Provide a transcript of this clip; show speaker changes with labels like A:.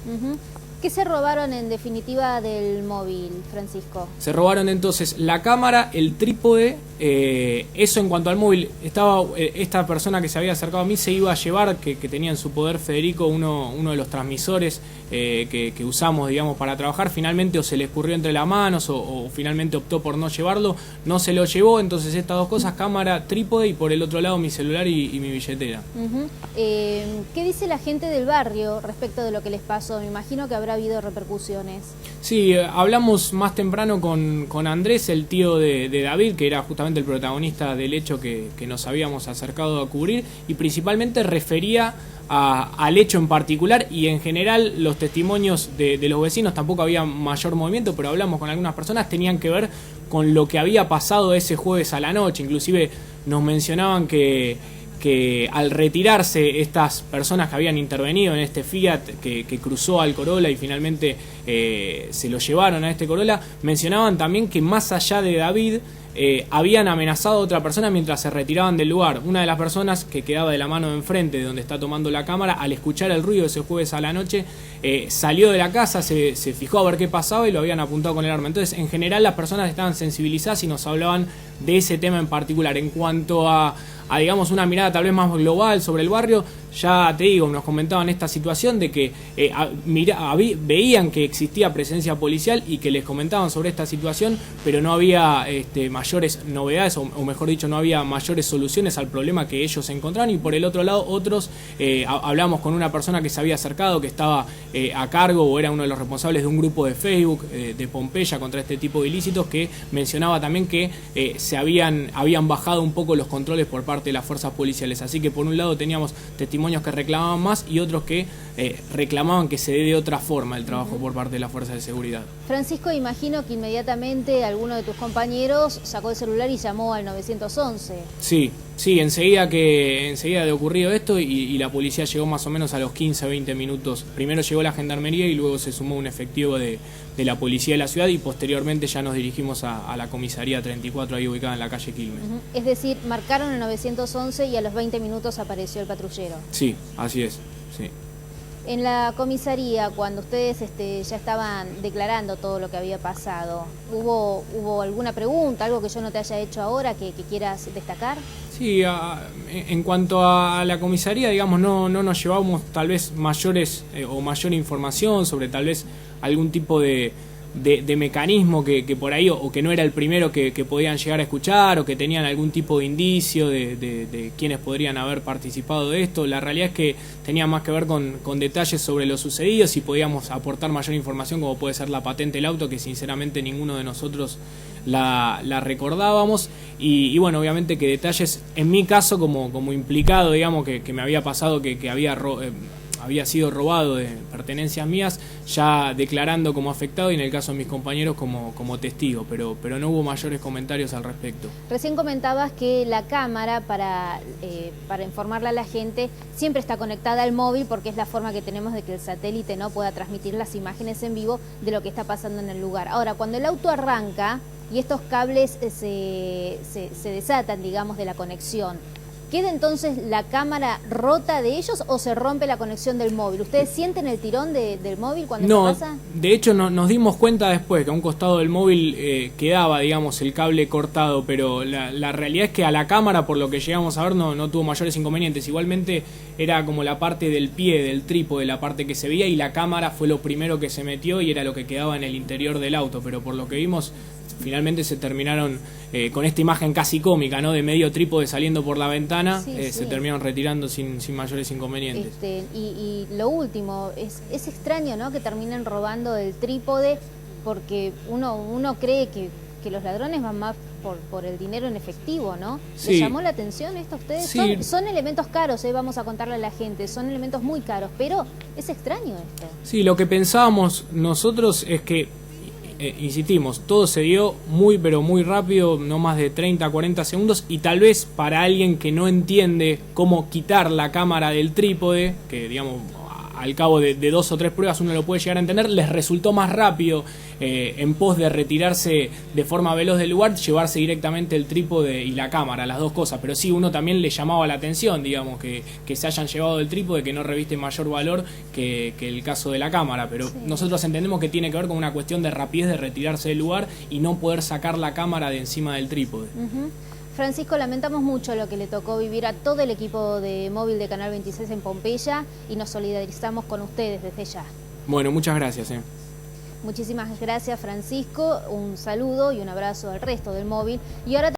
A: Ujú. ¿Qué se robaron en definitiva del móvil, Francisco?
B: Se robaron entonces la cámara, el trípode, eso en cuanto al móvil. Estaba esta persona que se había acercado a mí se iba a llevar, que tenía en su poder Federico uno de los transmisores que usamos, digamos, para trabajar. Finalmente o se le escurrió entre las manos o finalmente optó por no llevarlo, no se lo llevó. Entonces estas dos cosas, cámara, trípode y por el otro lado mi celular y mi billetera.
A: Uh-huh. ¿Qué dice la gente del barrio respecto de lo que les pasó? Me imagino que habrá habido repercusiones.
B: Sí, hablamos más temprano con Andrés, el tío de David, que era justamente el protagonista del hecho que nos habíamos acercado a cubrir, y principalmente refería al hecho en particular, y en general los testimonios de los vecinos, tampoco había mayor movimiento, pero hablamos con algunas personas, tenían que ver con lo que había pasado ese jueves a la noche. Inclusive nos mencionaban que al retirarse estas personas que habían intervenido en este Fiat que cruzó al Corolla y finalmente se lo llevaron a este Corolla, mencionaban también que más allá de David habían amenazado a otra persona mientras se retiraban del lugar. Una de las personas que quedaba de la mano de enfrente de donde está tomando la cámara, al escuchar el ruido ese jueves a la noche, salió de la casa, se fijó a ver qué pasaba y lo habían apuntado con el arma. Entonces, en general, las personas estaban sensibilizadas y nos hablaban de ese tema en particular. En cuanto a digamos, una mirada tal vez más global sobre el barrio, ya te digo, nos comentaban esta situación de que veían que existía presencia policial y que les comentaban sobre esta situación, pero no había mayores novedades, o mejor dicho, no había mayores soluciones al problema que ellos encontraron. Y por el otro lado, otros, hablamos con una persona que se había acercado, que estaba a cargo o era uno de los responsables de un grupo de Facebook de Pompeya contra este tipo de ilícitos, que mencionaba también que habían bajado un poco los controles por parte de las fuerzas policiales. Así que por un lado teníamos testimonios que reclamaban más y otros que reclamaban que se dé de otra forma el trabajo por parte de las fuerzas de seguridad.
A: Francisco, imagino que inmediatamente alguno de tus compañeros sacó el celular y llamó al 911.
B: Sí, enseguida de ocurrido esto y la policía llegó más o menos a los 15-20 minutos. Primero llegó la gendarmería y luego se sumó un efectivo de la policía de la ciudad y posteriormente ya nos dirigimos a la comisaría 34 ahí ubicada en la calle Quilmes.
A: Es decir, marcaron el 911 y a los 20 minutos apareció el patrullero.
B: Sí, así es, sí.
A: En la comisaría, cuando ustedes ya estaban declarando todo lo que había pasado, ¿hubo alguna pregunta, algo que yo no te haya hecho ahora que quieras destacar?
B: Sí, en cuanto a la comisaría, digamos, no nos llevamos tal vez mayores o mayor información sobre tal vez algún tipo de mecanismo que por ahí, o que no era el primero que podían llegar a escuchar, o que tenían algún tipo de indicio de quienes podrían haber participado de esto. La realidad es que tenía más que ver con detalles sobre lo sucedido, si podíamos aportar mayor información, como puede ser la patente del auto, que sinceramente ninguno de nosotros la recordábamos, y bueno, obviamente que detalles, en mi caso como implicado, digamos, que me había pasado que había sido robado de pertenencias mías, ya declarando como afectado, y en el caso de mis compañeros como testigo, pero no hubo mayores comentarios al respecto.
A: Recién comentabas que la cámara, para informarle a la gente, siempre está conectada al móvil, porque es la forma que tenemos de que el satélite no pueda transmitir las imágenes en vivo de lo que está pasando en el lugar. Ahora, cuando el auto arranca y estos cables se desatan, digamos, de la conexión, ¿queda entonces la cámara rota de ellos o se rompe la conexión del móvil? ¿Ustedes sienten el tirón del móvil cuando
B: no,
A: se pasa?
B: De hecho nos dimos cuenta después que a un costado del móvil quedaba, digamos, el cable cortado, pero la realidad es que a la cámara, por lo que llegamos a ver, no tuvo mayores inconvenientes. Igualmente era como la parte del pie, del trípode, la parte que se veía, y la cámara fue lo primero que se metió y era lo que quedaba en el interior del auto, pero por lo que vimos, finalmente se terminaron con esta imagen casi cómica, ¿no?, de medio trípode saliendo por la ventana. Se terminaron retirando sin mayores inconvenientes.
A: Y lo último, es extraño, ¿no?, que terminen robando el trípode, porque uno cree que los ladrones van más por el dinero en efectivo, ¿no?
B: Sí.
A: ¿Les llamó la atención esto a ustedes?
B: Sí.
A: Son elementos caros, vamos a contarle a la gente, son elementos muy caros, pero es extraño esto.
B: Sí, lo que pensábamos nosotros es que, insistimos, todo se dio muy pero muy rápido, no más de 30-40 segundos, y tal vez para alguien que no entiende cómo quitar la cámara del trípode, que digamos al cabo de 2 o 3 pruebas uno lo puede llegar a entender, les resultó más rápido en pos de retirarse de forma veloz del lugar, llevarse directamente el trípode y la cámara, las dos cosas. Pero sí, uno también le llamaba la atención, digamos, que se hayan llevado el trípode, que no reviste mayor valor que el caso de la cámara. Pero sí, nosotros entendemos que tiene que ver con una cuestión de rapidez de retirarse del lugar y no poder sacar la cámara de encima del trípode.
A: Francisco, lamentamos mucho lo que le tocó vivir a todo el equipo de móvil de Canal 26 en Pompeya y nos solidarizamos con ustedes desde ya.
B: Bueno, muchas gracias.
A: Muchísimas gracias, Francisco. Un saludo y un abrazo al resto del móvil. Y ahora